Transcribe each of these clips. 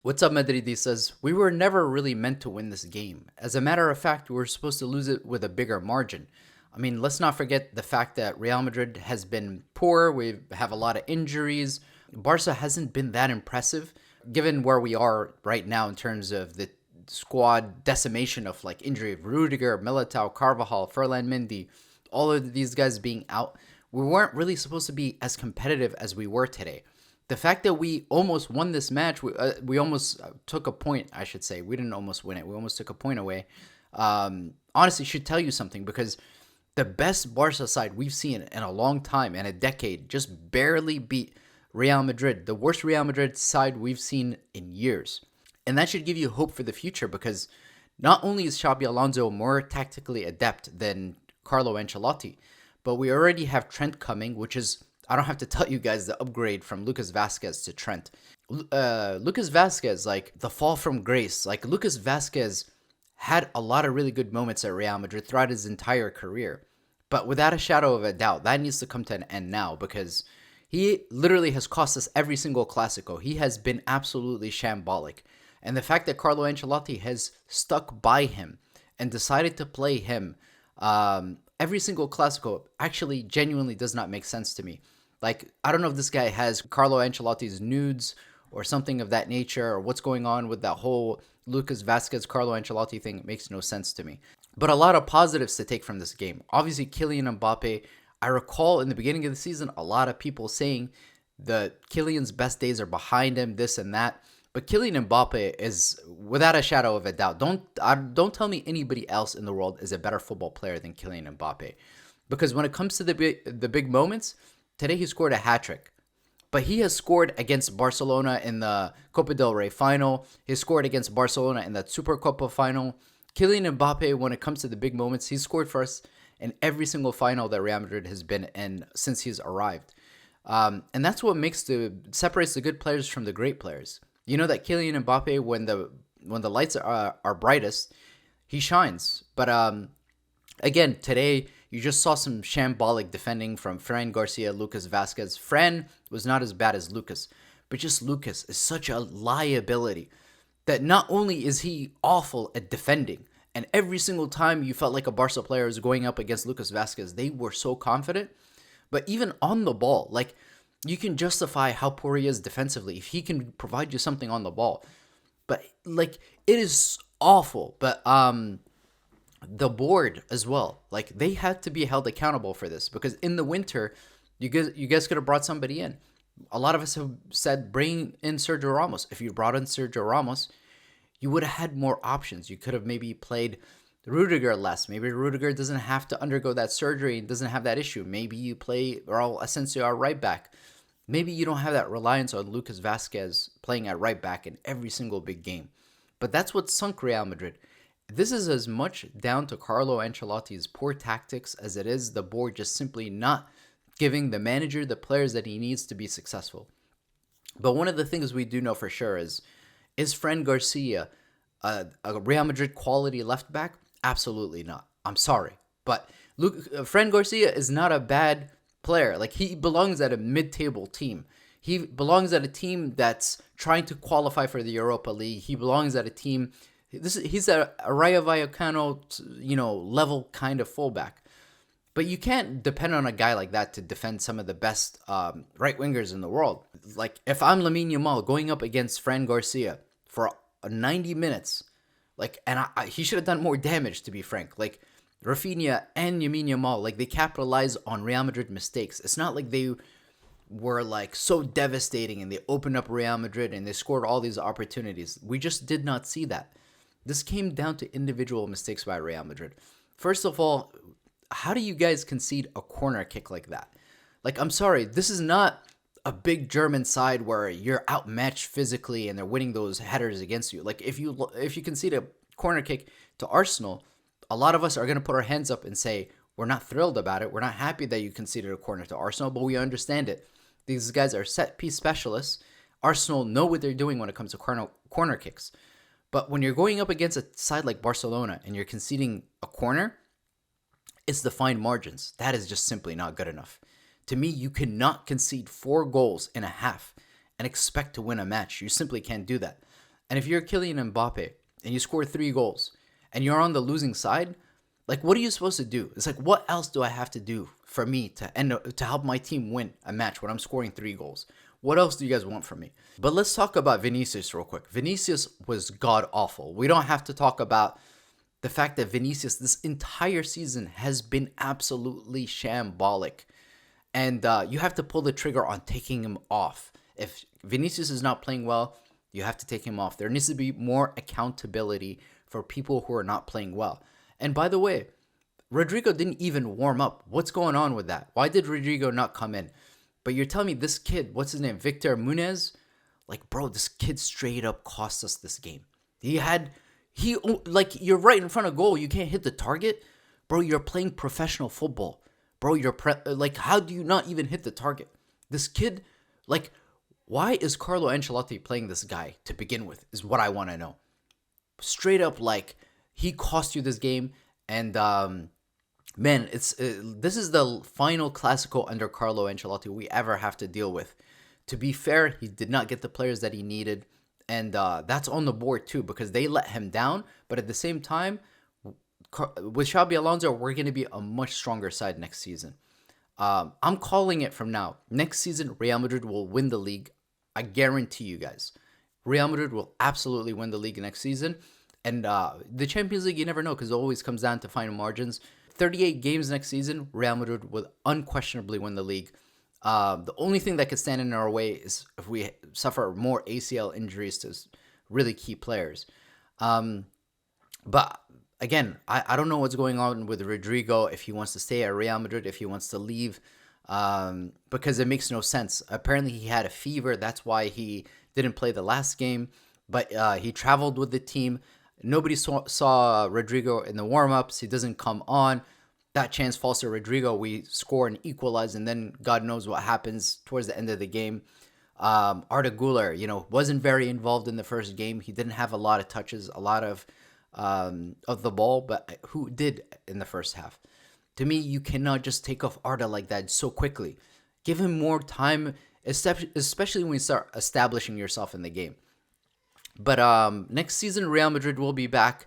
What's up, Madridistas? We were never really meant to win this game. As a matter of fact, we were supposed to lose it with a bigger margin. I mean, let's not forget the fact that Real Madrid has been poor. We have a lot of injuries. Barca hasn't been that impressive, given where we are right now in terms of the squad decimation of like injury of Rüdiger, Militão, Carvajal, Ferland Mendy, all of these guys being out. We weren't really supposed to be as competitive as we were today. The fact that we almost won this match, we almost took a point, I should say. We didn't almost win it. We almost took a point away. Honestly, should tell you something because the best Barca side we've seen in a long time, in a decade, just barely beat Real Madrid, the worst Real Madrid side we've seen in years. And that should give you hope for the future because not only is Xabi Alonso more tactically adept than Carlo Ancelotti, but we already have Trent coming, which is, I don't have to tell you guys, the upgrade from Lucas Vasquez to Trent. Lucas Vasquez, like the fall from grace. Like Lucas Vasquez had a lot of really good moments at Real Madrid throughout his entire career. But without a shadow of a doubt, that needs to come to an end now because he literally has cost us every single Clásico. He has been absolutely shambolic. And the fact that Carlo Ancelotti has stuck by him and decided to play him every single Clásico actually genuinely does not make sense to me. Like, I don't know if this guy has Carlo Ancelotti's nudes or something of that nature or what's going on with that whole Lucas Vasquez, Carlo Ancelotti thing. It makes no sense to me. But a lot of positives to take from this game. Obviously, Kylian Mbappe. I recall in the beginning of the season, a lot of people saying that Kylian's best days are behind him, this and that. But Kylian Mbappe is, without a shadow of a doubt, don't tell me anybody else in the world is a better football player than Kylian Mbappe. Because when it comes to the big moments, today he scored a hat-trick. But he has scored against Barcelona in the Copa del Rey final. He scored against Barcelona in that Supercopa final. Kylian Mbappe, when it comes to the big moments, he's scored for us in every single final that Real Madrid has been in since he's arrived. And that's what separates the good players from the great players. You know that Kylian Mbappe, when the lights are brightest, he shines. But again, today you just saw some shambolic defending from Fran Garcia, Lucas Vasquez. Fran was not as bad as Lucas, but just Lucas is such a liability that not only is he awful at defending, and every single time you felt like a Barca player was going up against Lucas Vasquez, they were so confident, but even on the ball, like, you can justify how poor he is defensively if he can provide you something on the ball. But, like, it is awful. But the board as well, like, they had to be held accountable for this because in the winter, you guys could have brought somebody in. A lot of us have said bring in Sergio Ramos. If you brought in Sergio Ramos, you would have had more options. You could have maybe played Rüdiger less. Maybe Rüdiger doesn't have to undergo that surgery and doesn't have that issue. Maybe you play Raul Asensio at right back. Maybe you don't have that reliance on Lucas Vasquez playing at right back in every single big game. But that's what sunk Real Madrid. This is as much down to Carlo Ancelotti's poor tactics as it is the board just simply not giving the manager the players that he needs to be successful. But one of the things we do know for sure is Fran Garcia a Real Madrid quality left back? Absolutely not. I'm sorry. But Fran Garcia is not a bad player. Like, he belongs at a mid-table team. He belongs at a team that's trying to qualify for the Europa League. He belongs at a team. He's a Rayo Vallecano, level kind of fullback. But you can't depend on a guy like that to defend some of the best right wingers in the world. Like, if I'm Lamine Yamal going up against Fran Garcia for 90 minutes, he should have done more damage, to be frank. Like, Rafinha and Lamine Yamal, like, they capitalize on Real Madrid mistakes. It's not like they were like so devastating and they opened up Real Madrid and they scored all these opportunities. We just did not see that. This came down to individual mistakes by Real Madrid. First of all, how do you guys concede a corner kick like that? Like, I'm sorry, this is not a big German side where you're outmatched physically and they're winning those headers against you. Like, if you concede a corner kick to Arsenal, a lot of us are going to put our hands up and say, we're not thrilled about it. We're not happy that you conceded a corner to Arsenal, but we understand it. These guys are set piece specialists. Arsenal know what they're doing when it comes to corner kicks. But when you're going up against a side like Barcelona and you're conceding a corner, it's the fine margins. That is just simply not good enough. To me, you cannot concede 4 goals in a half and expect to win a match. You simply can't do that. And if you're Kylian Mbappe and you score 3 goals and you're on the losing side, like, what are you supposed to do? It's like, what else do I have to do for me to help my team win a match when I'm scoring 3 goals? What else do you guys want from me? But let's talk about Vinícius real quick. Vinícius was god awful. We don't have to talk about the fact that Vinícius this entire season has been absolutely shambolic. And you have to pull the trigger on taking him off. If Vinícius is not playing well, you have to take him off. There needs to be more accountability for people who are not playing well. And by the way, Rodrygo didn't even warm up. What's going on with that? Why did Rodrygo not come in? But you're telling me this kid, what's his name, Victor Munez? Like, bro, this kid straight up cost us this game. You're right in front of goal. You can't hit the target. Bro, you're playing professional football. Bro, how do you not even hit the target? This kid, like, why is Carlo Ancelotti playing this guy to begin with is what I want to know. Straight up, like, he cost you this game, and man, this is the final Clásico under Carlo Ancelotti we ever have to deal with. To be fair, he did not get the players that he needed, and that's on the board too because they let him down. But at the same time, with Xabi Alonso, we're going to be a much stronger side next season. I'm calling it from now. Next season, Real Madrid will win the league. I guarantee you guys. Real Madrid will absolutely win the league next season. And the Champions League, you never know because it always comes down to final margins. 38 games next season, Real Madrid will unquestionably win the league. The only thing that could stand in our way is if we suffer more ACL injuries to really key players. But again, I don't know what's going on with Rodrygo, if he wants to stay at Real Madrid, if he wants to leave, because it makes no sense. Apparently, he had a fever. That's why he didn't play the last game. But he traveled with the team. Nobody saw Rodrygo in the warm-ups. He doesn't come on. That chance falls to Rodrygo. We score and equalize, and then God knows what happens towards the end of the game. Arda Güler, wasn't very involved in the first game. He didn't have a lot of touches, a lot of the ball, but who did in the first half? To me, you cannot just take off Arda like that so quickly. Give him more time, especially when you start establishing yourself in the game. But next season, Real Madrid will be back.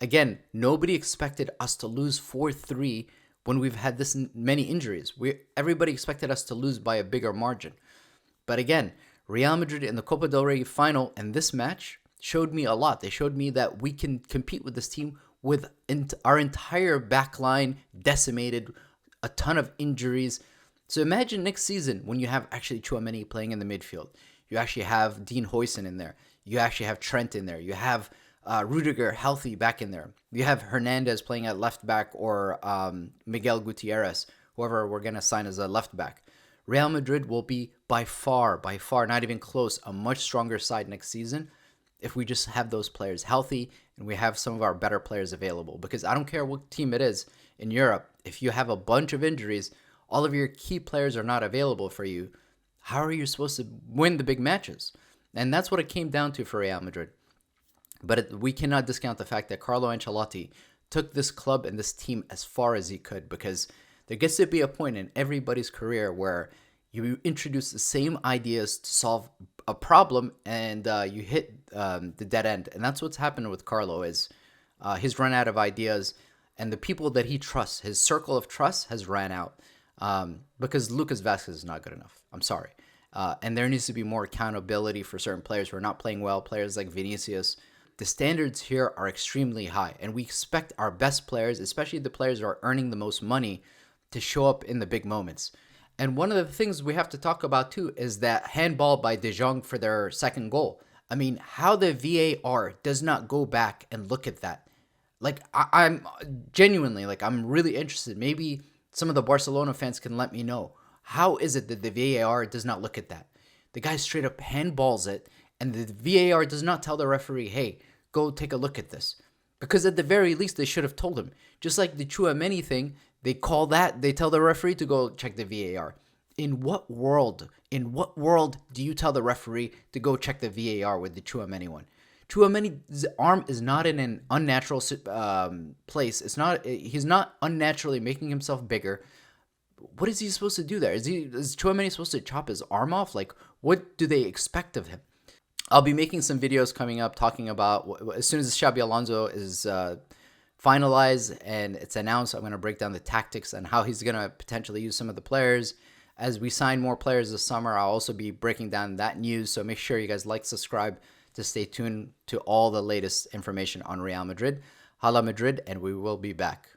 Again, nobody expected us to lose 4-3 when we've had this many injuries. Everybody expected us to lose by a bigger margin. But again, Real Madrid in the Copa del Rey final and this match showed me a lot. They showed me that we can compete with this team with our entire backline decimated, a ton of injuries. So imagine next season when you have actually Tchouaméni playing in the midfield. You actually have Dean Huijsen in there. You actually have Trent in there. You have Rüdiger healthy back in there. You have Hernandez playing at left back or Miguel Gutierrez, whoever we're going to sign as a left back. Real Madrid will be by far, not even close, a much stronger side next season if we just have those players healthy and we have some of our better players available. Because I don't care what team it is in Europe, if you have a bunch of injuries, all of your key players are not available for you, how are you supposed to win the big matches? And that's what it came down to for Real Madrid. But we cannot discount the fact that Carlo Ancelotti took this club and this team as far as he could, because there gets to be a point in everybody's career where you introduce the same ideas to solve a problem and you hit the dead end. And that's what's happened with Carlo is he's run out of ideas, and the people that he trusts, his circle of trust has ran out because Lucas Vasquez is not good enough. I'm sorry. And there needs to be more accountability for certain players who are not playing well, players like Vinícius. The standards here are extremely high, and we expect our best players, especially the players who are earning the most money, to show up in the big moments. And one of the things we have to talk about too is that handball by De Jong for their second goal. I mean, how the VAR does not go back and look at that. Like, I'm genuinely, I'm really interested. Maybe some of the Barcelona fans can let me know. How is it that the VAR does not look at that? The guy straight up handballs it, and the VAR does not tell the referee, hey, go take a look at this. Because at the very least, they should have told him. Just like the Tchouaméni thing, they tell the referee to go check the VAR. In what world do you tell the referee to go check the VAR with the Tchouaméni one? Tchouaméni's arm is not in an unnatural place. He's not unnaturally making himself bigger. What is he supposed to do there? Is Tchouaméni supposed to chop his arm off? Like, what do they expect of him? I'll be making some videos coming up talking about as soon as Xabi Alonso is finalized and it's announced, I'm going to break down the tactics and how he's going to potentially use some of the players. As we sign more players this summer, I'll also be breaking down that news. So make sure you guys like, subscribe to stay tuned to all the latest information on Real Madrid. Hala Madrid, and we will be back.